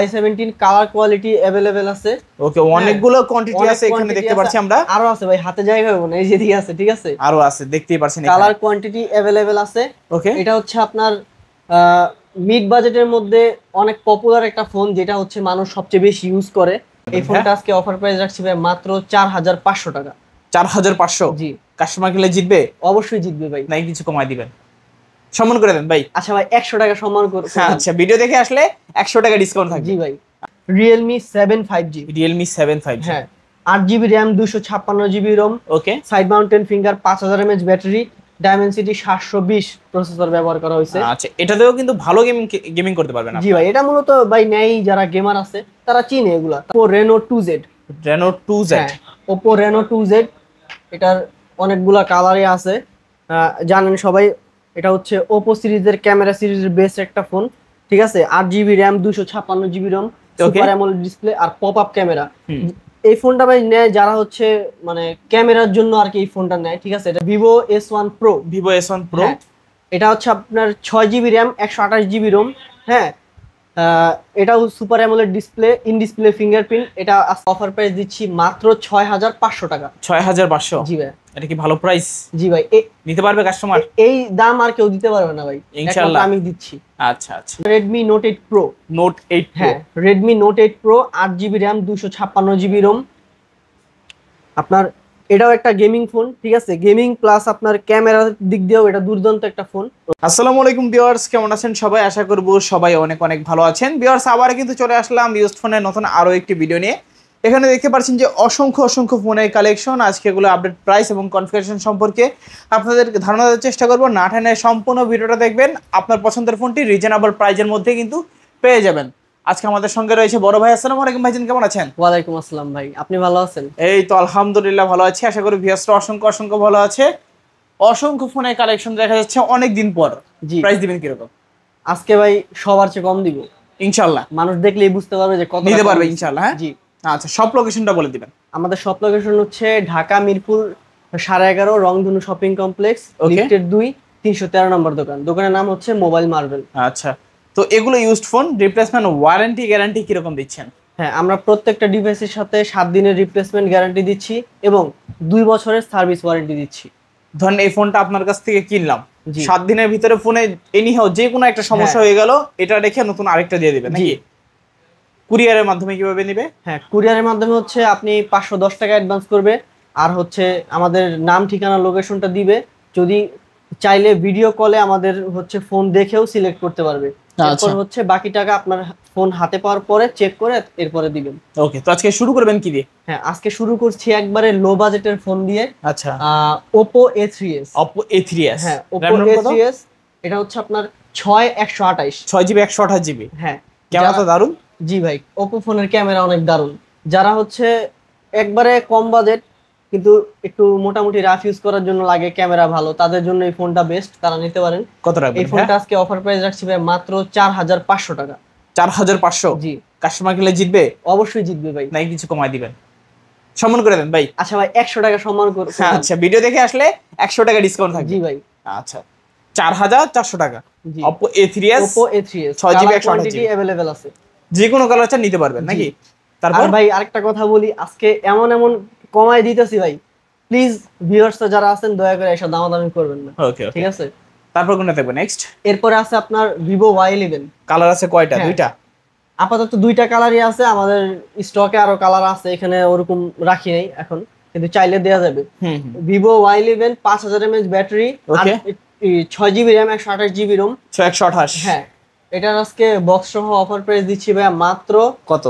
Y17 colour quality available আছে। ওকে, অনেকগুলো quantity আছে এখানে দেখতে পাচ্ছি আমরা। আরো আছে ভাই, হাতে জায়গা হবে না, এই যে দিকে আছে, ঠিক আছে, আরো আছে দেখতেই পাচ্ছেন এখানে কালার কোয়ান্টিটি अवेलेबल আছে। ওকে, এটা হচ্ছে আপনার মিড বাজেটের মধ্যে অনেক পপুলার একটা ফোন, যেটা হচ্ছে মানুষ সবচেয়ে বেশি ইউজ করে। এই ফোনটা আজকে অফার প্রাইস রাখছি ভাই মাত্র 4500 টাকা। 4500? জি, কাস্টমার গেলে জিতবে? অবশ্যই জিতবে ভাই। নাই কিছু কমাই দিবেন, সম্মান করে দেন ভাই। আচ্ছা ভাই, 100 টাকা সম্মান করুন। আচ্ছা, ভিডিও দেখে আসলে 100 টাকা ডিসকাউন্ট থাকবে। জি ভাই, Realme 7 5G। Realme 7 5G, হ্যাঁ, 8GB RAM, 256GB ROM, okay, side mounted finger, 5000 mAh battery, Dimensity 720 processor ব্যবহার করা হয়েছে। আচ্ছা, এটাতেও কিন্তু ভালো গেমিং করতে পারবেন আপনি। জি ভাই, এটা মূলত ভাই নেই যারা গেমার আছে তারা চিনে এগুলা। Oppo Reno 2Z। Reno 2Z, হ্যাঁ, Oppo Reno 2Z, এটার অনেকগুলা কালারে আছে, জানেন সবাই। এটা হচ্ছে Oppo সিরিজের ক্যামেরা সিরিজের বেস্ট একটা ফোন, ঠিক আছে। 8GB RAM, 256GB ROM, super AMOLED display আর পপ আপ ক্যামেরা। এই ফোনটা ভাই নেয় যারা হচ্ছে মানে ক্যামেরার জন্য আর কি এই ফোনটা নেয়, ঠিক আছে। এটা Vivo S1 Pro। Vivo S1 Pro, এটা হচ্ছে আপনার 6GB RAM, 128GB ROM। হ্যাঁ, এটাও super AMOLED display, in display fingerprint. এটা অফার প্রাইস দিচ্ছি মাত্র 6500 টাকা। 6500? জি ভাই। এটা কি ভালো প্রাইস? জি ভাই, নিতে পারবে কাস্টমার? এই দাম আর কেউ দিতে পারবে না ভাই, ইনশাআল্লাহ আমি দিচ্ছি। আচ্ছা আচ্ছা, Redmi Note 8 Pro। Note 8 Pro, হ্যাঁ, Redmi Note 8 Pro, 8GB RAM, 256GB ROM। আপনার এটাও একটা গেমিং ফোন, ঠিক আছে। গেমিং প্লাস আপনার ক্যামেরার দিক দিয়েও এটা দুর্দান্ত একটা ফোন। আসসালামু আলাইকুম ভিউয়ার্স, কেমন আছেন সবাই? আশা করব সবাই অনেক অনেক ভালো আছেন। ভিউয়ার্স, আবার কিন্তু চলে আসলাম ইউজড ফোনের নতুন আরো একটি ভিডিও নিয়ে। এখানে দেখতে পাচ্ছেন যে অসংখ্য অসংখ্য ফোনের কালেকশন। আজকে এগুলো আপডেট প্রাইস এবং কনফিগারেশন সম্পর্কে আপনাদের ধারণা দেওয়ার চেষ্টা করব। না টেনে সম্পূর্ণ ভিডিওটা দেখবেন, আপনার পছন্দের ফোনটি রিজনেবল প্রাইজের মধ্যে কিন্তু পেয়ে যাবেন। আজকে আমাদের সঙ্গে রয়েছে বড় ভাই। আসসালামু আলাইকুম ভাইজান, কেমন আছেন? ওয়ালাইকুম আসসালাম ভাই, আপনি ভালো আছেন? এই তো আলহামদুলিল্লাহ ভালো আছি। আশা করি ভিউয়ার্সরা অসংখ্য অসংখ্য ভালো আছে। অসংখ্য ফোনের কালেকশন দেখা যাচ্ছে অনেক দিন পর। জি, প্রাইস দিবেন কিরকম? আজকে ভাই সবার চেয়ে কম দিব ইনশাআল্লাহ, মানুষ দেখলেই বুঝতে পারবে যে কত নিতে পারবে ইনশাআল্লাহ। হ্যাঁ জি, আচ্ছা, সব লোকেশনটা বলে দিবেন। আমাদের শপ লোকেশন হচ্ছে ঢাকা মিরপুর 11.5 রংধনু শপিং কমপ্লেক্স, লিফটের 2, 313 নম্বর দোকান। দোকানের নাম হচ্ছে মোবাইল মার্বেল। আচ্ছা, তো এগুলো used phone, replacement warranty guarantee কিরকম দিচ্ছেন? হ্যাঁ, আমরা প্রত্যেকটা ডিভাইসের সাথে 7 দিনের রিপ্লেসমেন্ট গ্যারান্টি দিচ্ছি এবং 2 বছরের সার্ভিস ওয়ারেন্টি দিচ্ছি। ধরেন এই ফোনটা আপনার কাছ থেকে কিনলাম, জি, 7 দিনের ভিতরে ফোনে এনিহাও যে কোনো একটা সমস্যা হয়ে গেল, এটা রেখে নতুন আরেকটা দিয়ে দিবেন নাকি? কুরিয়ারের মাধ্যমে কিভাবে নিবে? হ্যাঁ, কুরিয়ারের মাধ্যমে হচ্ছে আপনি 510 টাকা অ্যাডভান্স করবে, আর হচ্ছে আমাদের নাম ঠিকানা লোকেশনটা দিবে। যদি চাইলে ভিডিও কলে আমাদের হচ্ছে ফোন দেখেও সিলেক্ট করতে পারবে। তারপর হচ্ছে বাকি টাকা আপনার ফোন হাতে পাওয়ার পরে চেক করে এরপরে দিবেন। ওকে, তো আজকে শুরু করবেন কি দিয়ে? হ্যাঁ, আজকে শুরু করছি একবারে লো বাজেটের ফোন দিয়ে। আচ্ছা, Oppo A3s। Oppo A3s, হ্যাঁ, Oppo A3s, এটা হচ্ছে আপনার 6128, 6GB 128GB। হ্যাঁ, ক্যামেরা তো দারুন। জি ভাই, Oppo ফোনের ক্যামেরা অনেক দারুণ। যারা হচ্ছে একবারে কম বাজেট কিন্তু একটু মোটামুটি রাফ ইউজ করার জন্য লাগে ক্যামেরা ভালো, তাদের জন্য এই ফোনটা বেস্ট, তারা নিতে পারেন। কত রাখবেন? এই ফোনটা আজকে অফার প্রাইস রাখছি ভাই মাত্র 4500 টাকা। 4500? জি, কাস্টমার গেলে জিতবে? অবশ্যই জিতবে ভাই। নাই কিছু কমাই দিবেন, সম্মান করে দেন ভাই। আচ্ছা ভাই, 100 টাকা সম্মান করুন। আচ্ছা, ভিডিও দেখে আসলে 100 টাকা ডিসকাউন্ট থাকবে। জি ভাই। আচ্ছা, 4400 টাকা। জি, Oppo A3s, Oppo A3s 6GB quantity available আছে, যে কোনো কালার চান নিতে পারবেন নাকি? তারপর ভাই আরেকটা কথা বলি, আজকে এমন এমন কমাই দিতেছি ভাই, প্লিজ ভিউয়ার্সরা যারা আছেন দয়া করে এসব দামাদামি করবেন না। ওকে, ঠিক আছে। তারপর কোনটা দেখবেন নেক্সট? এরপরে আছে আপনার Vivo Y11। কালার আছে কয়টা? দুইটা? আপাতত দুইটা কালারই আছে, আমাদের স্টকে আরো কালার আছে, এখানে ওরকম রাখি নাই এখন, কিন্তু চাইলে দেয়া যাবে। Vivo Y11, 5000 mAh battery, 6GB RAM, 128GB ROM। 128? হ্যাঁ, এটার আজকে বক্স সহ অফার প্রাইস দিচ্ছি ভাই মাত্র কত?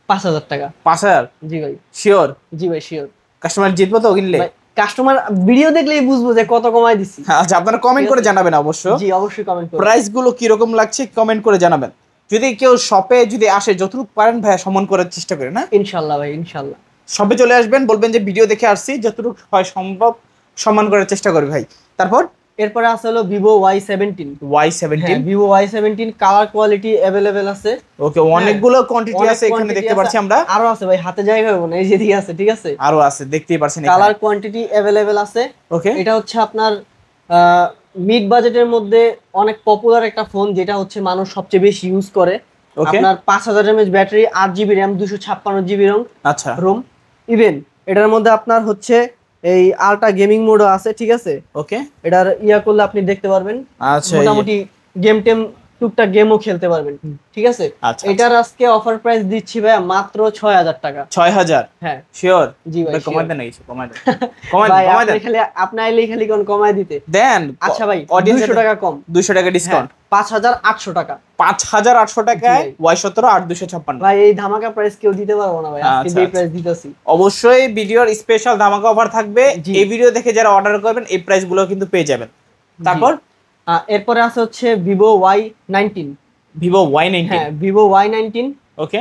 5000 টাকা। 5000? জি ভাই। শিওর? জি ভাই, শিওর। কাস্টমার জিতবো তো কিনলে? কাস্টমার ভিডিও দেখলেই বুঝবো যে কত কমাই দিছি। আচ্ছা, আপনারা কমেন্ট করে জানাবেন অবশ্য। জি, অবশ্যই কমেন্ট করুন। প্রাইস গুলো কি রকম লাগছে কমেন্ট করে জানাবেন। যদি কেউ শপে যদি আসে, যতটুকু পারেন ভাই সম্মান করার চেষ্টা করেন। না ইনশাআল্লাহ ভাই, ইনশাআল্লাহ। শপে চলে আসবেন, বলবেন যে ভিডিও দেখে আসছি, যতটুকু হয় সম্ভব সম্মান করার চেষ্টা করি ভাই। তারপর এরপরে আছে হলো Vivo Y17। Vivo Y17 colour quality available আছে। ওকে, অনেকগুলো কোয়ান্টিটি আছে এখানে দেখতে পাচ্ছি আমরা। আরো আছে ভাই, হাতে জায়গা হবে না, এই যে দিকে আছে, ঠিক আছে। আরো আছে দেখতেই পাচ্ছেন এখানে। কালার কোয়ান্টিটি अवेलेबल আছে। ওকে, এটা হচ্ছে আপনার মিড বাজেটের মধ্যে অনেক পপুলার একটা ফোন, যেটা হচ্ছে মানুষ সবচেয়ে বেশি ইউজ করে। ওকে আপনার 5000 mAh battery, 8GB RAM, 256GB ROM. আচ্ছা রোম ইভেন এটার মধ্যে আপনার হচ্ছে এই আলট্রা গেমিং মোডও আছে, ঠিক আছে। ওকে এটার ইয়া করলে আপনি দেখতে পারবেন, আচ্ছা মোটামুটি গেম টেম টুকটাক গেমও খেলতে পারবেন, ঠিক আছে। আচ্ছা এটার আজকে অফার প্রাইস দিচ্ছি ভাই মাত্র 6000 টাকা। 6000? হ্যাঁ শিওর? জি ভাই, কমাই দেন কিছু, কমাই দেন, কমাই দেন, ভাই কমাই দেন। খালি আপনি আইলেই খালি কোন কমাই দিতে দেন। আচ্ছা ভাই, অডিয়েন্স 200 টাকা কম, 200 টাকা ডিসকাউন্ট, 5800 টাকা। 5800 টাকায় Y17 8256। ভাই এই ধামাকা প্রাইস কেউ দিতে পারবো না ভাই, আজকে যে প্রাইস দিতেছি। অবশ্যই ভিডিওর স্পেশাল ধামাকা অফার থাকবে, এই ভিডিও দেখে যারা অর্ডার করবেন এই প্রাইস গুলো কিন্তু পেয়ে যাবেন। তারপর এরপরে আছে হচ্ছে Vivo Y19। Vivo Y19? হ্যাঁ Vivo Y19। ওকে,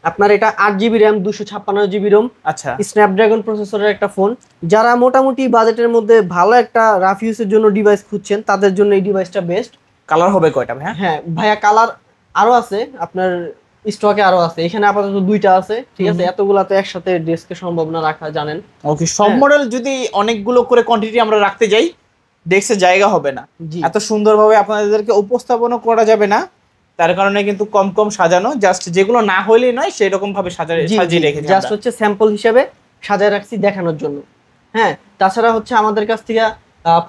আপনার এটা 8GB RAM, 256GB রোম। আচ্ছা, স্ন্যাপড্রাগন প্রসেসরের একটা ফোন। যারা মোটামুটি বাজেটের মধ্যে ভালো একটা রাফ ইউজের জন্য ডিভাইস খুঁজছেন তাদের জন্য এই ডিভাইসটা বেস্ট। কালার হবে কয়টা ভাই? হ্যাঁ ভাইয়া, কালার আরো আছে, আপনার স্টকে আরো আছে। এখানে আপাতত 2টা আছে, ঠিক আছে। এতগুলা তো একসাথে ডেস্কে সম্ভব না রাখা, জানেন। ওকে, সব মডেল যদি অনেকগুলো করে কোয়ান্টিটি আমরা রাখতে যাই ডেস্কে জায়গা হবে না, এত সুন্দরভাবে আপনাদেরকে উপস্থাপনা করা যাবে না, তার কারণে কিন্তু কম কম সাজানো, জাস্ট যেগুলো না হইলেই নয় সেরকম ভাবে সাজিয়ে রেখেছি, জাস্ট হচ্ছে স্যাম্পল হিসেবে সাজায় রাখছি দেখানোর জন্য। হ্যাঁ, তাছাড়া হচ্ছে আমাদের কাছ থেকে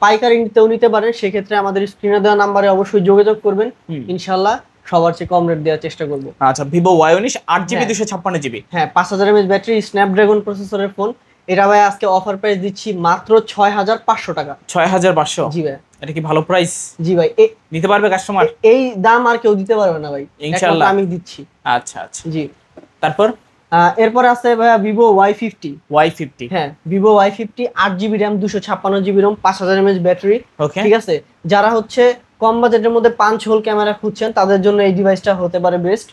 পাইকারি নিতেও নিতে পারেন, সেক্ষেত্রে আমাদের স্ক্রিনে দেওয়া নাম্বারে অবশ্যই যোগাযোগ করবেন, ইনশাল্লাহ সবার চেয়ে কম রেট দেওয়ার চেষ্টা করবো। আচ্ছা, Vivo Y19 8GB 256GB। হ্যাঁ, 5000 mAh ব্যাটারি, স্ন্যাপড্রাগন প্রসেসরের ফোন। এটা ভাই আজকে অফার প্রাইস দিচ্ছি মাত্র 6500 টাকা। 6500? জি ভাই। এটা কি ভালো প্রাইস? জি ভাই, নিতে পারবে কাস্টমার? এই দাম আর কেউ দিতে পারবে না ভাই, ইনশাআল্লাহ আমি দিচ্ছি। আচ্ছা আচ্ছা, জি। তারপর এরপর আছে ভাইয়া Vivo Y50। Y50? হ্যাঁ, Vivo Y50 8GB RAM, 256GB ROM, 5000 mAh battery, okay, ঠিক আছে। যারা হচ্ছে কম বাজেটের মধ্যে 5 হোল ক্যামেরা খুঁজছেন তাদের জন্য এই ডিভাইসটা হতে পারে বেস্ট।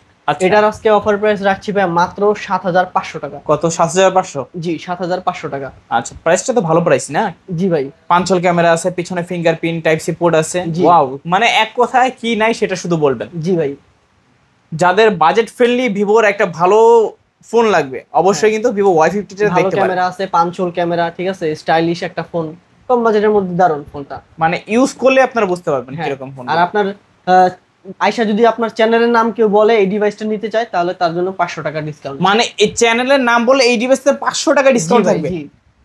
এটার আজকে অফার প্রাইস রাখছি ভাই মাত্র 7500 টাকা। কত? 7500? জি, 7500 টাকা। আচ্ছা, প্রাইসটা তো ভালো প্রাইস না? জি ভাই। 5 হোল ক্যামেরা আছে, পিছনে ফিঙ্গারপ্রিন্ট, টাইপ সি পোর্ট আছে, ওয়াও, মানে এক কথায় কি নাই সেটা শুধু বলবেন। জি ভাই, যাদের বাজেট ফ্রেন্ডলি ভিভোর একটা ভালো ফোন লাগবে অবশ্যই কিন্তু Vivo Y50 টা দেখতে পারেন। ক্যামেরা আছে, 5 হোল ক্যামেরা, ঠিক আছে, স্টাইলিশ একটা ফোন, কম বাজেটের মধ্যে দারুণ ফোনটা, মানে ইউজ করলে আপনারা বুঝতে পারবেন কিরকম ফোন। আর আপনার আয়শা যদি আপনার চ্যানেলের নাম কেউ বলে এই ডিভাইসটা নিতে চায় তাহলে তার জন্য 500 টাকা ডিসকাউন্ট। মানে এই চ্যানেলের নাম বলে এই ডিভাইসে 500 টাকা ডিসকাউন্ট থাকবে?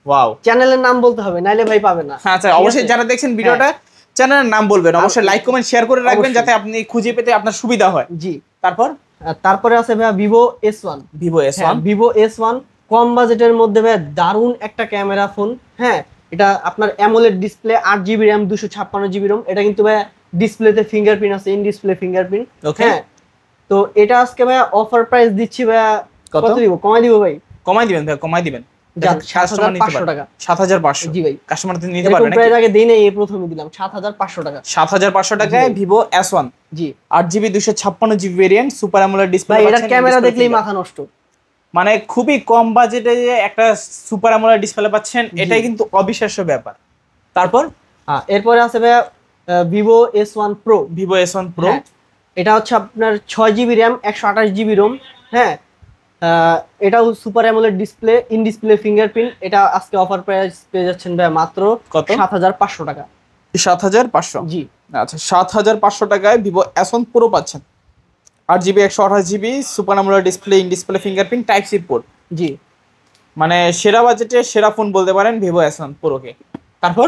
ওয়াও, চ্যানেলের নাম বলতে হবে, নাইলে ভাই পাবে না। আচ্ছা, অবশ্যই যারা দেখছেন ভিডিওটা চ্যানেলের নাম বলবেন, অবশ্যই লাইক কমেন্ট শেয়ার করে রাখবেন যাতে আপনি খুঁজে পেতে আপনার সুবিধা হয়। জি। তারপরে আছে ভাই Vivo S1। Vivo S1? Vivo S1 কম বাজেটের মধ্যে ভাই দারুণ একটা ক্যামেরা ফোন। হ্যাঁ, এটা আপনার AMOLED display, 8GB RAM, 256GB Rome. এটা কিন্তু ভাই ডিসপ্লেতে ফিঙ্গারপ্রিন্ট আছে, ইন ডিসপ্লে ফিঙ্গারপ্রিন্ট। হ্যাঁ, তো এটা আজকে ভাই অফার প্রাইস দিচ্ছি ভাই কত দিব? কমাই দিব ভাই, কমাই দিবেন ভাই, কমাই দিবেন। 7500 টাকা। 7500? জি ভাই। কাস্টমার নিতে পারবে নাকি? প্রাইস আগে দেই নাই, এই প্রথমে দিলাম 7500 টাকা। 7500 টাকায় Vivo S1? জি। 8GB 256GB variant, super AMOLED display. ভাই এটার ক্যামেরা দেখলেই মাথা নষ্ট। মানে খুবই কম বাজেটে যে একটা সুপার অ্যামোলেড ডিসপ্লে পাচ্ছেন, এটাই কিন্তু অবিশ্বাস্য ব্যাপার। তারপর এরপরে আছে ভাই Vivo S1 Pro। Vivo S1 Pro? এটা হচ্ছে আপনার 6GB RAM, 128GB রোম। হ্যাঁ, এটাও super AMOLED display, in display fingerprint. এটা আজকে অফার প্রাইস পেয়ে যাচ্ছেন ভাই মাত্র কত? 7500 টাকা। 7500? জি। আচ্ছা, 7500 টাকায় Vivo S1 Pro পাচ্ছেন, 8GB 128GB super AMOLED display, in display fingerprint, type C port. জি, মানে সেরা বাজেটে সেরা ফোন বলতে পারেন Vivo S1 Pro কে। তারপর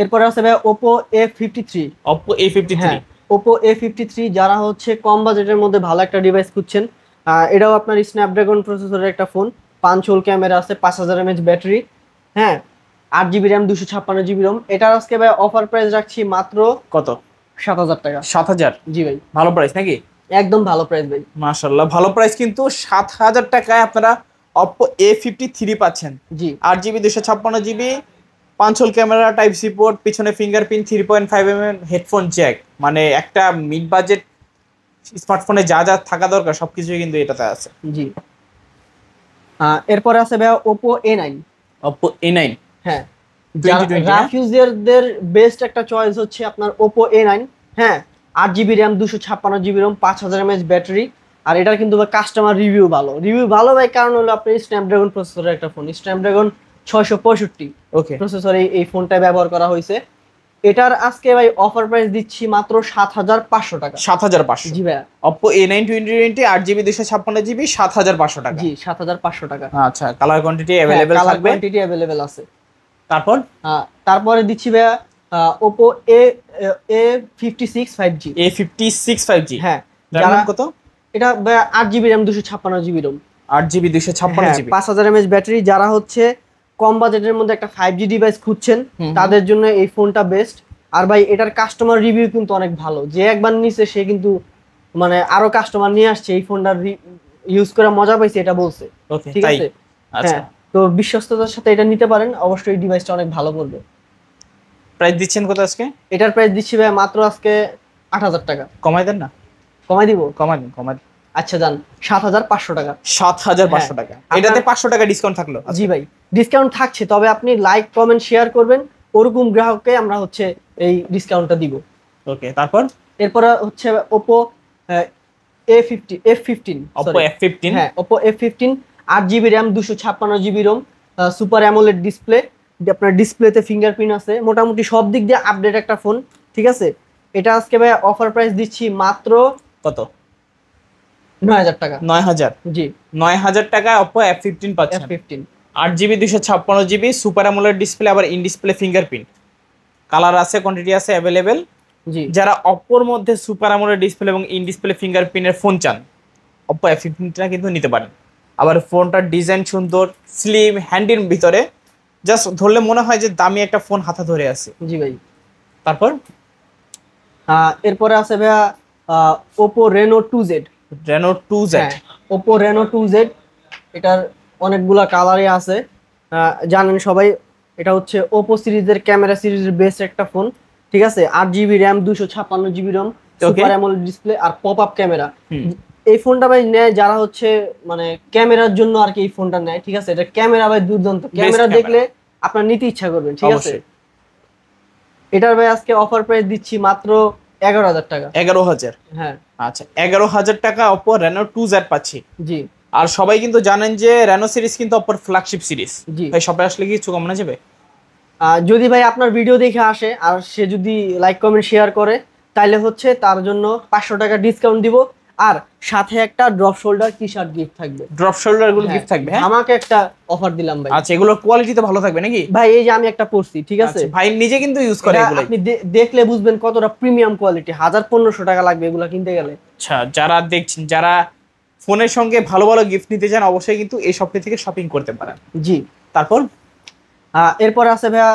এরপরে আছে ভাই Oppo A53। Oppo A53? Oppo A53 যারা হচ্ছে কম বাজেটের মধ্যে ভালো একটা ডিভাইস খুঁজছেন, এটাও আপনার স্ন্যাপড্রাগন প্রসেসরের একটা ফোন। 5 হোল ক্যামেরা আছে, 5000 mAh ব্যাটারি। হ্যাঁ, 8GB RAM, 256GB রোম। এটার আজকে ভাই অফার প্রাইস রাখছি মাত্র কত? 7000 টাকা। 7000? জি ভাই, ভালো প্রাইস নাকি? একদম ভালো প্রাইস ভাই, মাশাআল্লাহ ভালো প্রাইস। কিন্তু 7000 টাকায় আপনারা Oppo A53 পাচ্ছেন। জি। 8GB 256GB, 5 hole camera, type C port, পিছনে ফিঙ্গারপ্রিন্ট, 3.5mm হেডফোন জ্যাক। মানে একটা মিড বাজেট স্মার্টফোনে যা যা থাকা দরকার সবকিছুই কিন্তু এটাতে আছে। জি। এরপরে আছে ভাই Oppo A9। Oppo A9? হ্যাঁ, 2020? রাফ ইউজারদের বেস্ট একটা চয়েস হচ্ছে আপনার Oppo A9। হ্যাঁ, 8GB RAM, 256GB ROM, 5000 mAh battery. আর এটার কিন্তু কাস্টমার রিভিউ ভালো ভাই, কারণ হলো আপনি স্ন্যাপড্রাগন প্রসেসরের একটা ফোন, স্ন্যাপড্রাগন 665 ওকে প্রসেসরে এই ফোনটা ব্যবহার করা হয়েছে। এটার আজকে ভাই অফার প্রাইস দিচ্ছি মাত্র 7,500 টাকা। 7,500। জি ভাইয়া। Oppo A9 2020 8GB 256GB 7,500 টাকা। জি 7,500 টাকা। আচ্ছা, কালার কোয়ান্টিটি अवेलेबल কালার থাকবে। কোয়ান্টিটি अवेलेबल আছে। তারপর তারপরে দিচ্ছি ভাইয়া Oppo A56 5G। A56 5G। হ্যাঁ, যারা কত? এটা ভাইয়া 8GB RAM 256GB ROM। 8GB 256GB। 5000 mAh battery. যারা হচ্ছে কম বাজেটের মধ্যে একটা 5G ডিভাইস খুঁজছেন তাদের জন্য এই ফোনটা বেস্ট। আর ভাই এটার কাস্টমার রিভিউ কিন্তু অনেক ভালো। যে একবার নিছে সে কিন্তু মানে আরো কাস্টমার নিয়ে আসছে, এই ফোনটা ইউজ করে মজা পাইছে এটা বলছে। ঠিক আছে। আচ্ছা, হ্যাঁ, তো বিশ্বস্ততার সাথে এটা নিতে পারেন, অবশ্যই এই ডিভাইসটা অনেক ভালো করবে। প্রাইস দিচ্ছেন কত আজকে? এটার প্রাইস দিচ্ছি ভাই মাত্র আজকে 8,000 টাকা। কমাই দেন না? কমাই দিব? কমাই দিন। আচ্ছা যান, 7,500 টাকা। 7,500 টাকা। এটাতে 500 টাকা ডিসকাউন্ট থাকলো? জি ভাই, ডিসকাউন্ট থাকছে, তবে আপনি লাইক কমেন্ট শেয়ার করবেন, ওরকম গ্রাহককে আমরা হচ্ছে এই ডিসকাউন্টটা দিব। ওকে, তারপর এরপর হচ্ছে Oppo F15। Oppo F15। হ্যাঁ, Oppo F15 8GB RAM 256GB ROM, super AMOLED display. আপনার ডিসপ্লেতে ফিঙ্গারপ্রিন্ট আছে, মোটামুটি সব দিক দিয়ে আপডেট একটা ফোন। ঠিক আছে। এটা আজকে ভাই অফার প্রাইস দিচ্ছি মাত্র কত? 9,000 টাকা। 9,000? জি, 9,000 টাকায় Oppo F15 পাচ্ছেন। F15 8GB 256GB super AMOLED display, আবার ইন ডিসপ্লে ফিঙ্গারপ্রিন্ট। কালার আছে, কোয়ান্টিটি আছে अवेलेबल। জি, যারা Oppo এর মধ্যে সুপার অ্যামোলেড ডিসপ্লে এবং ইন ডিসপ্লে ফিঙ্গারপ্রিন্টের ফোন চান, Oppo F15টা কিন্তু নিতে পারেন। আবার ফোনটার ডিজাইন সুন্দর, স্লিম, হ্যান্ডির ভিতরে জাস্ট ধরলে মনে হয় যে দামি একটা ফোন হাতে ধরে আছে। জি ভাই। তারপর এরপরে আছে ভাইয়া Oppo Reno 2Z। Reno 2Z। Oppo Reno 2Z, এটার অনেকগুলা কালারই আছে। জানেন সবাই, এটা হচ্ছে Oppo সিরিজের ক্যামেরা সিরিজের বেস্ট একটা ফোন। ঠিক আছে। 8GB RAM 256GB ROM, super AMOLED display আর পপ আপ ক্যামেরা। এই ফোনটা ভাই নেয় যারা হচ্ছে মানে ক্যামেরার জন্য আর কি এই ফোনটা নেয়। ঠিক আছে। এটা ক্যামেরা ভাই দুর্দান্ত, ক্যামেরা দেখলে আপনার নিতে ইচ্ছা করবেন। ঠিক আছে। এটার ভাই আজকে অফার প্রাইস দিচ্ছি মাত্র 11,000 টাকা। 11,000? হ্যাঁ। আচ্ছা, 11,000 টাকা Oppo Reno 2Z পাচ্ছি। জি। আর সবাই কিন্তু জানেন যে Reno সিরিজ কিন্তু Oppo ফ্ল্যাগশিপ সিরিজ। জি ভাই, সবাই আসলে কি কিছু কমানো যাবে? যদি ভাই আপনার ভিডিও দেখে আসে আর সে যদি লাইক কমেন্ট শেয়ার করে, তাইলে হচ্ছে তার জন্য 500 টাকা ডিসকাউন্ট দিব। আর সাথে একটা drop shoulder T shirt gift থাকবে। ড্রপ শোল্ডার গুলো গিফট থাকবে? হ্যাঁ, আমাকে একটা অফার দিলাম ভাই। আচ্ছা, এগুলোর কোয়ালিটি তো ভালো থাকবে নাকি? ভাই এই যে আমি একটা পরছি, ঠিক আছে। ভাই নিজে কিন্তু ইউজ করে এগুলো, আপনি দেখলে বুঝবেন কতটা প্রিমিয়াম কোয়ালিটি। 1,500 টাকা লাগবে এগুলো কিনতে গেলে। আচ্ছা, যারা দেখছেন, যারা ফোনের সঙ্গে ভালো ভালো গিফট নিতে চান, অবশ্যই কিন্তু এই শপটি থেকে শপিং করতে পারেন। জি। তারপর এরপর আছে ভাইয়া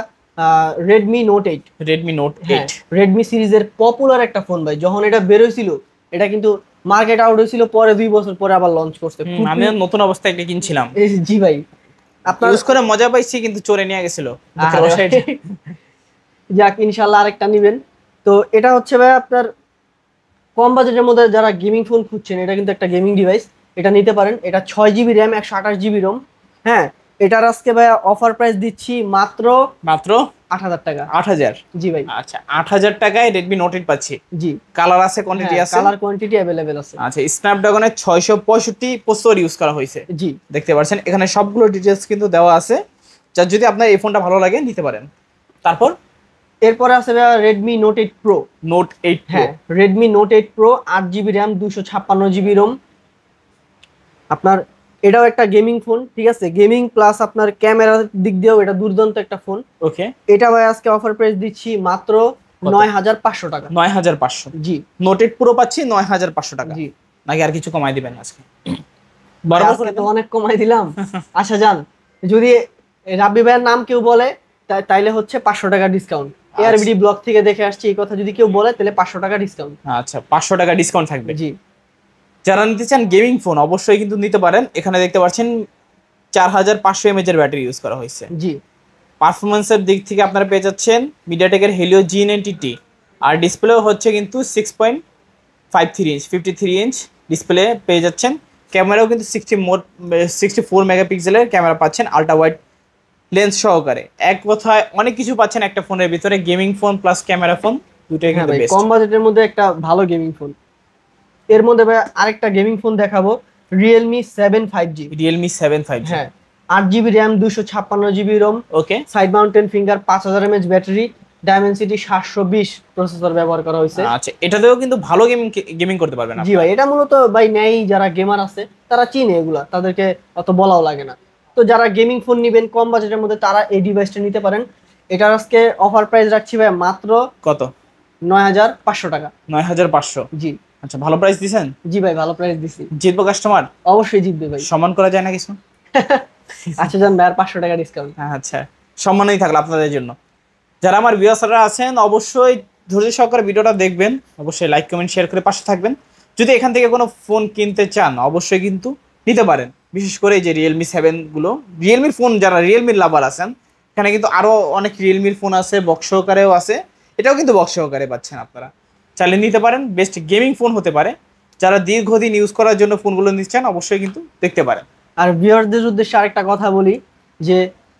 Redmi Note 8। Redmi Note 8 Redmi সিরিজের পপুলার একটা ফোন ভাই। যখন এটা বের হয়েছিল, এটা কিন্তু মার্কেট আউট হয়েছিল, পরে 2 বছর পরে আবার লঞ্চ করছে। আমি নতুন অবস্থায় একটা কিনছিলাম। জি ভাই, আপনার ইউজ করে মজা পাইছি, কিন্তু চোরে নিয়ে গেছিল। যাক, ইনশাআল্লাহ আরেকটা নেবেন। তো এটা হচ্ছে ভাই আপনার কম বাজেটের মধ্যে যারা গেমিং ফোন খুঁজছেন, এটা কিন্তু একটা গেমিং ডিভাইস, এটা নিতে পারেন। এটা 6GB RAM 128GB ROM। হ্যাঁ, এটার আজকে ভাই অফার প্রাইস দিচ্ছি মাত্র 8,000 টাকা। 8,000? জি ভাই। আচ্ছা, 8,000 টাকায় Redmi Note 8 পাচ্ছি। জি। কালার আছে, কোয়ান্টিটি আছে? কালার কোয়ান্টিটি अवेलेबल আছে। আচ্ছা, স্ন্যাপড্রাগনের 665 প্রসেসর ইউজ করা হয়েছে। জি, দেখতে পাচ্ছেন এখানে সবগুলো ডিটেইলস কিন্তু দেওয়া আছে। যার যদি আপনার এই ফোনটা ভালো লাগে নিতে পারেন। তারপর এরপরে আছে ভাই Redmi Note 8 Pro। Note 8 Pro? হ্যাঁ, Redmi Note 8 Pro 8GB RAM 256GB ROM। আপনার এটাও একটা গেমিং ফোন। ঠিক আছে। গেমিং প্লাস আপনার ক্যামেরার দিক দিয়েও এটা দুর্দান্ত একটা ফোন। ওকে। এটা ভাই আজকে অফার প্রাইস দিচ্ছি মাত্র 9,500 টাকা। 9,500? জি। Note 8 Pro পাচ্ছি 9,500 টাকা। জি। নাকি আর কিছু কমাই দিবেন আজকে? আজকে তো অনেক কমাই দিলাম। আচ্ছা যান, যদি রাব্বি ভাইয়ের নাম কেউ বলে তাইলে হচ্ছে 500 টাকা ডিসকাউন্ট। ARBD ব্লগ থেকে দেখে আসছি, এই কথা যদি কেউ বলে তাহলে 500 টাকা ডিসকাউন্ট। আচ্ছা, 500 টাকা ডিসকাউন্ট থাকবে। জি। যারা নিতে চান গেমিং ফোন, অবশ্যই কিন্তু নিতে পারেন। এখানে দেখতে পাচ্ছেন 4,500 mAh এর ব্যাটারি ইউজ করা হয়েছে। জি। পারফরমেন্সের দিক থেকে আপনারা পেয়ে যাচ্ছেন MediaTek-এর Helio G90T। আর ডিসপ্লেও হচ্ছে কিন্তু 6.53 ইঞ্চ 53 ইঞ্চ ডিসপ্লে পেয়ে যাচ্ছেন। ক্যামেরাও কিন্তু 64 মেগাপিক্সেলের ক্যামেরা পাচ্ছেন, আল্ট্রা ওয়াইড লেন্স সহকারে। এক কথায় অনেক কিছু পাচ্ছেন একটা ফোনের ভিতরে। Gaming phone plus camera phone দুটোই কিন্তু বেস্ট। কম বাজেটের মধ্যে একটা ভালো গেমিং ফোন। এর মধ্যে ভাই আরেকটা গেমিং ফোন দেখাবো, Realme 7 5G। Realme 7 5G? হ্যাঁ, 8GB RAM 256GB ROM। Okay. Side mounted finger, 5000 mAh battery. Dimensity 720 processor ব্যবহার করা হয়েছে। আচ্ছা, এটাতেও কিন্তু ভালো গেমিং করতে পারবেন জি ভাই, এটা মূলত ভাই নেই যারা গেমার আছে তারা চিনে এগুলা, তাদেরকে অত বলাও লাগে না। তো যারা গেমিং ফোন নেবেন কম বাজেটের মধ্যে তারা এই ডিভাইসটা নিতে পারেন। এটার আজকে অফার প্রাইস রাখছি ভাই মাত্র কত? 9500 টাকা। 9500? জি। আচ্ছা, ভালো প্রাইস দিছেন। জি ভাই, ভালো প্রাইস দিছি। জিতবো কাস্টমার? অবশ্যই জিতবে ভাই। সম্মান করা যায় না কিছু? আচ্ছা যান ভাই, আর 500 টাকা ডিসকাউন্ট। আচ্ছা, সম্মানই থাকলো আপনাদের জন্য। যারা আমার ভিউয়ার্সরা আছেন অবশ্যই ধৈর্য সহকারে ভিডিওটা দেখবেন, অবশ্যই লাইক কমেন্ট শেয়ার করে পাশে থাকবেন। যদি এখান থেকে কোনো ফোন কিনতে চান অবশ্যই কিন্তু নিতে পারেন, বিশেষ করে এই যে রিয়েলমি 7 গুলো, রিয়েলমির ফোন যারা রিয়েলমির লাভার আছেন, এখানে কিন্তু আরও অনেক রিয়েলমির ফোন আছে, বক্স সহকারেও আছে, এটাও কিন্তু বক্স সহকারে পাচ্ছেন আপনারা, চাইলে নিতে পারেন। বেস্ট গেমিং ফোন হতে পারে, যারা দীর্ঘদিন ইউজ করার জন্য ফোনগুলো নিচ্ছেন অবশ্যই কিন্তু দেখতে পারেন। আর ভিউয়ারদের উদ্দেশ্যে আরেকটা কথা বলি যে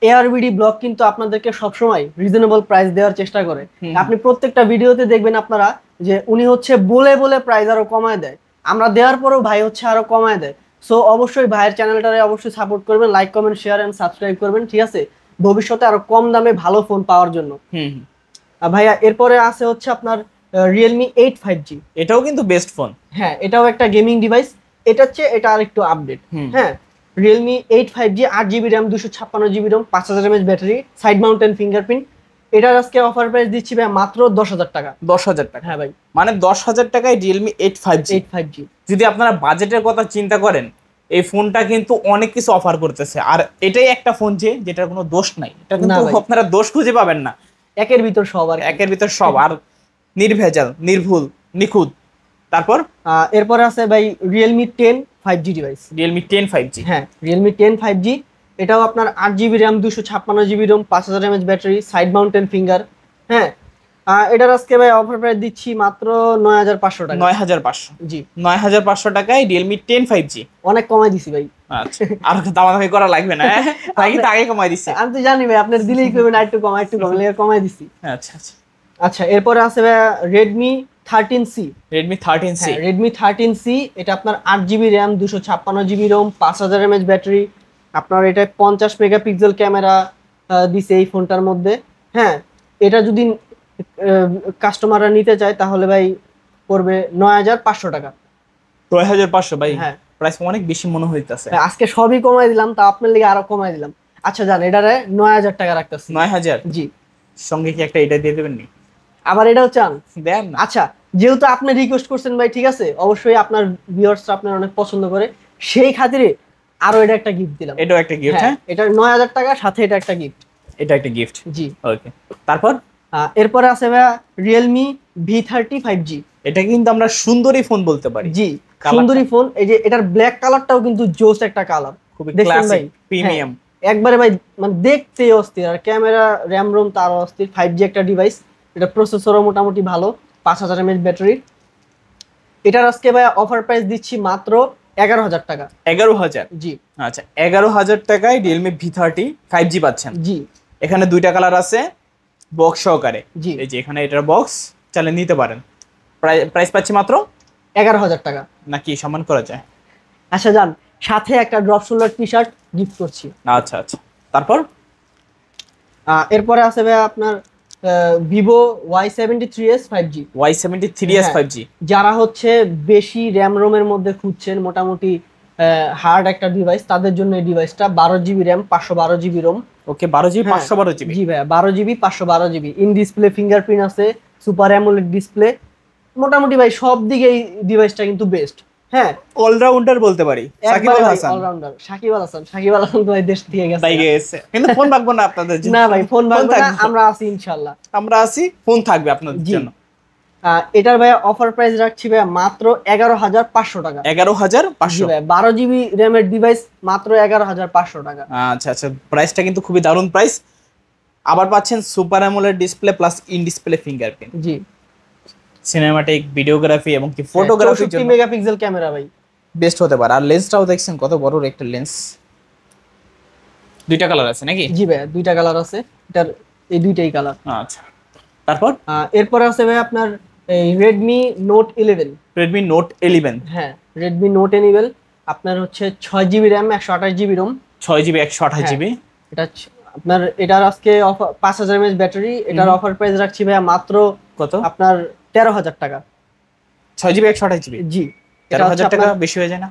এআরবিডি ব্লগ কিন্তু আপনাদেরকে সবসময় রিজনেবল প্রাইস দেওয়ার চেষ্টা করে। আপনি প্রত্যেকটা ভিডিওতে দেখবেন আপনারা যে উনি হচ্ছে বলে বলে প্রাইস আরো কমায় দেয়, আমরা দেওয়ার পরেও ভাই হচ্ছে আরো কমায় দেয়। সো অবশ্যই ভাইয়ের চ্যানেলটারে অবশ্যই সাপোর্ট করবেন, like comment share and subscribe করবেন, ঠিক আছে, ভবিষ্যতে আরো কম দামে ভালো ফোন পাওয়ার জন্য। ভাইয়া এরপরে আছে হচ্ছে আপনার রিয়েলমি 8 5G। এটাও কিন্তু বেস্ট ফোন। হ্যাঁ, এটাও একটা গেমিং ডিভাইস। এটা হচ্ছে এটা আরেকটু আপডেট। হ্যাঁ, Realme 8 5G, 8GB RAM, 256GB ROM, 5000 mAh battery, side mounted fingerprint. এটার আজকে অফার প্রাইস দিচ্ছি ভাই মাত্র 10,000 টাকা। 10,000 টাকা? হ্যাঁ ভাই, মানে 10,000 টাকায় রিয়েলমি 8 5G। যদি আপনারা বাজেটের কথা চিন্তা করেন, এই ফোনটা কিন্তু অনেক কিছু অফার করতেছে। আর এটাই একটা ফোন যেটার কোনো দোষ নাই, এটা কিন্তু আপনারা দোষ খুঁজে পাবেন না, একের ভিতর সব। আর একের ভিতর সব, আর নির্ভেজাল, নির্ভুল, নিখুঁত। তারপর এরপরে আছে ভাই Realme 10 5G device. Realme 10 5G। হ্যাঁ, রিয়েলমি 10 5G, এটাও আপনার 8GB RAM, 256GB ROM, 5000 mAh battery, side mounted finger. হ্যাঁ, এটার আজকে ভাই অফার প্রাইস দিচ্ছি মাত্র 9500 টাকা। 9500? জি, 9500 টাকায় রিয়েলমি 10 5G। অনেক কমাই দিছি ভাই। আচ্ছা, আর দামাদামি করা লাগবে না, আগে কমাই দিছি। আমি তো জানি ভাই আপনার দিলেই করবেন, একটু কমাই দিছি। আচ্ছা আচ্ছা আচ্ছা, এরপরে আছে ভাই Redmi 13C। Redmi 13C? Redmi 13C, এটা আপনার 8GB RAM, 256GB ROM, 5000 mAh battery. আপনার এটা 50 মেগাপিক্সেল ক্যামেরা দিছে এই ফোনটার মধ্যে। হ্যাঁ, এটা যদি কাস্টমাররা নিতে চায় তাহলে ভাই পড়বে 9500 টাকা। 9500? ভাই হ্যাঁ, প্রাইস অনেক বেশি মনে হইতাছে। আজকে সবই কমাই দিলাম, তা আপনার লিগে আরো কমাই দিলাম। আচ্ছা জান, এটারে 9000 টাকা রাখতেছি। 9000? জি। সঙ্গে কি একটা এটা দিয়ে দেবেন নি? আবার এটাও চান? দেন না। আচ্ছা, যেহেতু আপনি রিকোয়েস্ট করছেন ভাই, ঠিক আছে, অবশ্যই আপনার ভিউয়ার্সরা আপনার অনেক পছন্দ করে, সেই খাতিরে আরো এটা একটা গিফট দিলাম। এটাও একটা গিফট? হ্যাঁ, এটা 9000 টাকা, সাথে এটা একটা গিফট। এটা একটা গিফট? জি। ওকে, তারপর এরপরে আছে ভাই রিয়েলমি V30 5G। এটা কিন্তু আমরা সুন্দরী ফোন বলতে পারি। জি, সুন্দরী ফোন। এই যে এটার ব্ল্যাক কালারটাও কিন্তু জোস একটা কালার, খুবই ক্লাসিক, প্রিমিয়াম একবারে ভাই, মানে দেখতে অস্থির। আর ক্যামেরা, র্যাম রোম তারও অস্থির। 5G একটা ডিভাইস, এটা প্রসেসরও মোটামুটি ভালো, 5000 mAh ব্যাটারি। এটার আজকে ভাই অফার প্রাইস দিচ্ছি মাত্র 11000 টাকা। 11000? জি। আচ্ছা, 11000 টাকায় রিয়েলমি V30 5G পাচ্ছেন। জি। এখানে দুইটা কালার আছে, বক্স সহকারে। জি। এই যে এখানে এটার বক্স, চাইলে নিতে পারেন। প্রাইস পাচ্ছি মাত্র 11000 টাকা। নাকি সম্মান করা যায়? আচ্ছা যান, সাথে একটা drop shoulder T shirt gift করছি। আচ্ছা আচ্ছা, তারপর এরপরে আছে ভাই আপনার Vivo Y73s 5G। Y73s 5G? যারা হচ্ছে বেশি র্যাম রোমের মধ্যে খুঁজছেন, মোটামুটি হার্ড একটা ডিভাইস, তাদের জন্য এই ডিভাইসটা। 12GB RAM, 512GB Rome. ওকে, 12GB 512GB? জি ভাই, 12GB 512GB। In display fingerprint আছে, সুপার অ্যামোলেড ডিসপ্লে। মোটামুটি ভাই সব দিকে এই ডিভাইসটা কিন্তু বেস্ট। হ্যাঁ, অলরাউন্ডার বলতে পারি। সাকিব আল হাসান। অলরাউন্ডার সাকিব আল হাসান তো ভাই দেশ থেকে গেছে। কিন্তু ফোন ভাগবো না আপনাদের জন্য। না ভাই, ফোন ভাগবো না, আমরা আছি ইনশাআল্লাহ। আমরা আছি, ফোন থাকবে আপনাদের জন্য। এটার ভাই অফার প্রাইস রাখছি ভাই মাত্র 11500 টাকা। 11500? ভাই 12GB র্যামের ডিভাইস মাত্র 11500 টাকা। আচ্ছা আচ্ছা, প্রাইসটা কিন্তু খুবই দারুণ প্রাইস। আবার পাচ্ছেন super AMOLED display plus in display fingerprint. G. Cinematic, videography এবং কি ফটোগ্রাফির জন্য 64 মেগাপিক্সেল ক্যামেরা ভাই, বেস্ট হতে পারে। আর লেন্সটাও দেখছেন কত বড় একটা লেন্স। দুইটা কালার আছে নাকি? জি ভাই, দুইটা কালার আছে, এটার এই দুইটাই কালার। আচ্ছা, তারপর এরপরে আছে ভাই আপনার এই Redmi Note 11। Redmi Note 11? হ্যাঁ, Redmi Note 11 আপনার হচ্ছে 6GB RAM, 128GB Rome. 6GB 128GB? এটা আপনার এটার আজকে অফার 5000 mAh ব্যাটারি, এটার অফার প্রাইস রাখছি ভাইয়া মাত্র কত? আপনার 13000 টাকা। 6GB 128GB? জি, এটা 13000 টাকা আপনার বেশি হয়ে যায় না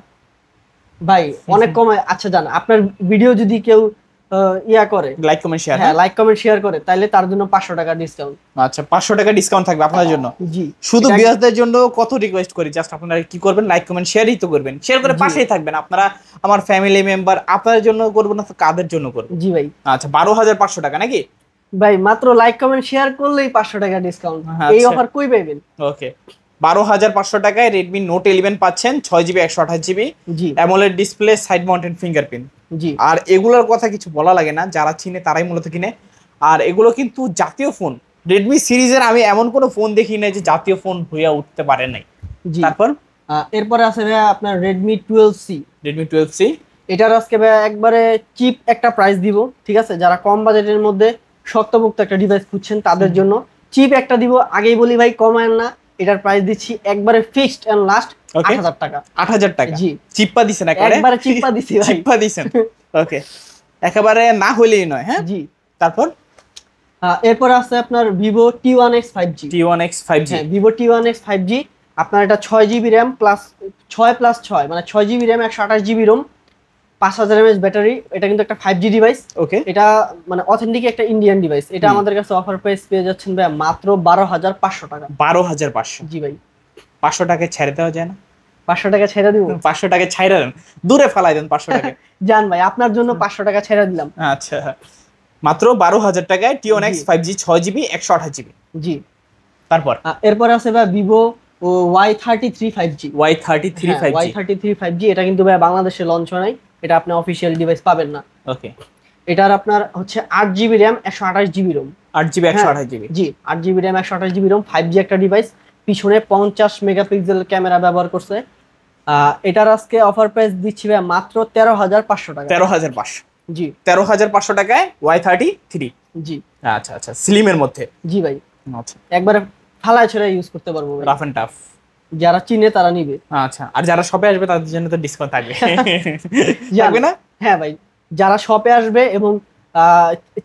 ভাই? অনেক কমে। আচ্ছা জান, আপনার ভিডিও যদি কেউ ইয়া করে, লাইক কমেন্ট শেয়ার? হ্যাঁ লাইক কমেন্ট শেয়ার করে, তাহলে তার জন্য 500 টাকা ডিসকাউন্ট। আচ্ছা 500 টাকা ডিসকাউন্ট থাকবে আপনাদের জন্য। জি, শুধু ভিউয়ারদের জন্য কত রিকোয়েস্ট করি, জাস্ট আপনারা কি করবেন, লাইক কমেন্ট শেয়ারই তো করবেন, শেয়ার করে পাশেই থাকবেন। আপনারা আমার ফ্যামিলি মেম্বার, আপনাদের জন্য করব না তো কাদের জন্য করব? জি ভাই। আচ্ছা 12500 টাকা নাকি ভাই মাত্র লাইক কমেন্ট শেয়ার করলেই 500 টাকা ডিসকাউন্ট। এই অফার কই পাবেন? ওকে 12500 টাকায় Redmi Note 11 পাচ্ছেন, 6GB 128GB, জি AMOLED display, side mounted fingerprint. জি, আর এগুলোর কথা কিছু বলা লাগে না, যারা চিনে তারাই মূলত কিনে। আর এগুলো কিন্তু জাতীয় ফোন, রেডমি সিরিজের আমি এমন কোনো ফোন দেখি নাই যে জাতীয় ফোন হইয়া উঠতে পারে নাই। জি। তারপর এরপরে আছে ভাইয়া আপনার Redmi 12C। Redmi 12C এটার আজকে ভাইয়া একবারে চিপ একটা প্রাইস দিব, ঠিক আছে? যারা কম বাজেটের মধ্যে শক্তপোক্ত একটা ডিভাইস খুঁজছেন তাদের জন্য চিপ একটা দিব। আগেই বলি ভাই, কমায় না। এটার প্রাইস দিচ্ছি একবারে ফিক্সড এন্ড লাস্ট 8000 টাকা। 8000 টাকা? জি, চিপ্পা দিছেন একবারে চিপ্পা দিছি ভাই। চিপ্পা দিছেন, ওকে একেবারে না হলেই নয়। হ্যাঁ জি। তারপর এরপর আছে আপনার Vivo T1X 5G। T1X 5G, হ্যাঁ, Vivo T1X 5G। আপনার এটা 6GB RAM প্লাস 6+6 মানে 6GB RAM 128GB ROM, 5000 mAh battery. এটা কিন্তু একটা 5G ডিভাইস। ওকে এটা মানে অথেন্টিক একটা ইন্ডিয়ান ডিভাইস। এটা আমাদের কাছে অফার প্রাইস পেয়ে যাচ্ছেন ভাই মাত্র 12500 টাকা। 12500? জি ভাই। 500 টাকায় ছেড়ে দেওয়া যায় না? 500 টাকা ছেড়ে দিব? 500 টাকায় ছাইরা দেন, দূরে ফালাই দেন 500 টাকা। জান ভাই, আপনার জন্য 500 টাকা ছেড়ে দিলাম। আচ্ছা মাত্র 12000 টাকায় T1X 5G 6GB 128GB। জি। তারপর এরপর আছে ভাই Vivo Y33 5G। Y33 5G, Y33 5G এটা কিন্তু ভাই বাংলাদেশে লঞ্চ হয় নাই, এটা আপনি অফিশিয়াল ডিভাইস পাবেন না। ওকে এটার আপনার হচ্ছে 8GB RAM 128GB ROM। 8GB 128GB? জি, 8GB RAM 128GB ROM, 5G একটা ডিভাইস, পিছনে 50 মেগাপিক্সেল ক্যামেরা ব্যবহার করছে। এটার আজকে অফার প্রাইস দিচ্ছি ভাই মাত্র 13500 টাকা। 13500? জি, 13500 টাকায় Y33? জি, আচ্ছা আচ্ছা, স্লিমের মধ্যে? জি ভাই। আচ্ছা, একবারে ফালায় ছেড়ে ইউজ করতে পারবো ভাই। Rough and tough? যারা চিনে তারা নিবে। আচ্ছা, আর যারা শপে আসবে তাদের জন্য তো ডিসকাউন্ট থাকবে থাকবে না? হ্যাঁ ভাই, যারা শপে আসবে এবং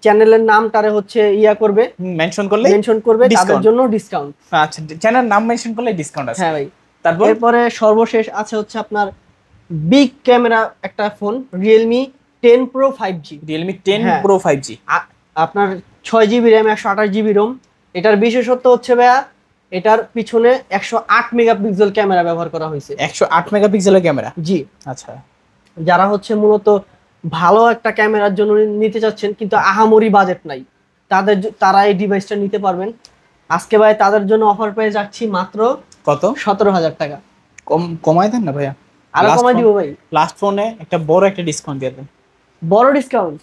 চ্যানেলের নামটারে হচ্ছে ইয়া করবে, মেনশন করবে তাদের discount? জন্য ডিসকাউন্ট। আচ্ছা, চ্যানেল নাম মেনশন করলে ডিসকাউন্ট আছে? হ্যাঁ ভাই। তারপর এরপরে সর্বশেষ আছে হচ্ছে আপনার বিগ ক্যামেরা একটা phone, Realme 10 Pro 5G। Realme 10 হ্যাঁ। Pro 5G আপনার 6GB RAM 128GB ROM। এটার বিশেষত্ব হচ্ছে ভাইয়া, এটার পিছনে 108 মেগাপিক্সেল ক্যামেরা ব্যবহার করা হয়েছে। 108 মেগাপিক্সেলের ক্যামেরা? জি। আচ্ছা, যারা হচ্ছে মূলত ভালো একটা ক্যামেরার জন্য নিতে চাচ্ছেন কিন্তু আহামরি বাজেট নাই, তারা এই ডিভাইসটা নিতে পারবেন। আজকে ভাই তাদের জন্য অফার প্রাইস রাখছি মাত্র কত? 17000 টাকা। কমায় দেন না ভাইয়া, আরো কমাই দিব ভাই। লাস্ট ফোনে একটা বড় একটা ডিসকাউন্ট দিয়ে দেন। বড় ডিসকাউন্ট?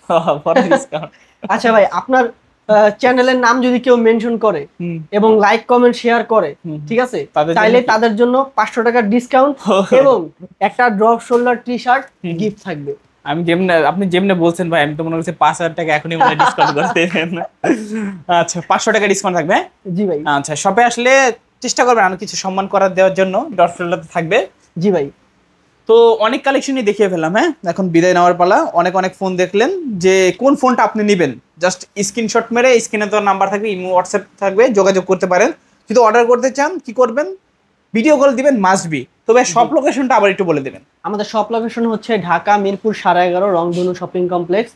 বড় ডিসকাউন্ট? আচ্ছা ভাই, আপনার চ্যানেলের নাম যদি কেউ মেনশন করে এবং লাইক কমেন্ট শেয়ার করে, ঠিক আছে, তাইলে তাদের জন্য 500 টাকার ডিসকাউন্ট এবং একটা drop shoulder T shirt gift থাকবে। আপনি যেমনে বলছেন ভাই, আমি তো মনে করছি 5000 টাকা এখনই মনে ডিসকাউন্ট করতে দেন। আচ্ছা 500 টাকা ডিসকাউন্ট থাকবে? জি ভাই। আচ্ছা, শপে আসলে চেষ্টা করবেন আরো কিছু সম্মান করার দেওয়ার জন্য, ডট ফ্লোরতে থাকবে। জি ভাই। তো অনেক কালেকশনই দেখিয়ে ফেললাম। হ্যাঁ, এখন বিদায় নেওয়ার পালা। অনেক অনেক ফোন দেখলেন, যে কোন ফোনটা আপনি নেবেন জাস্ট স্ক্রিনশট মেরে স্ক্রিনে তো নাম্বার থাকবে, ইমো হোয়াটসঅ্যাপ থাকবে, যোগাযোগ করতে পারেন। যদি অর্ডার করতে চান কি করবেন? ভিডিও কল দিবেন, মাস্ট বি। তবে সব লোকেশনটা আবার একটু বলে দেবেন। আমাদের শপ লোকেশন হচ্ছে ঢাকা মিরপুর 11.5 রংধনু শপিং কমপ্লেক্স,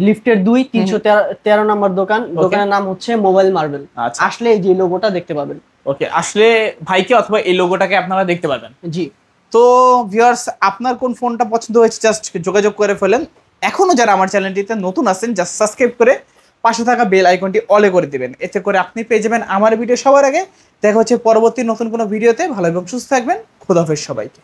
লিফটের 2 313 নম্বর দোকান। দোকানের নাম হচ্ছে মোবাইল মার্বেল। আসলে এই যে লোগোটা দেখতে পাবেন। ওকে, আসলে ভাইকে অথবা এই লোগোটাকে আপনারা দেখতে পাবেন। জি। তো ভিউয়ার্স, আপনার কোন ফোনটা পছন্দ হয়েছে জাস্ট যোগাযোগ করে ফেলেন। এখনো যারা আমার চ্যানেলটিতে নতুন আছেন জাস্ট সাবস্ক্রাইব করে পাশে থাকা বেল আইকনটি অলে করে দিবেন। এতে করে আপনি পেয়ে যাবেন আমার ভিডিও সবার আগে। দেখা হচ্ছে পরবর্তী নতুন কোনো ভিডিওতে। ভালো এবং সুস্থ থাকবেন। খোদা হাফেজ সবাইকে।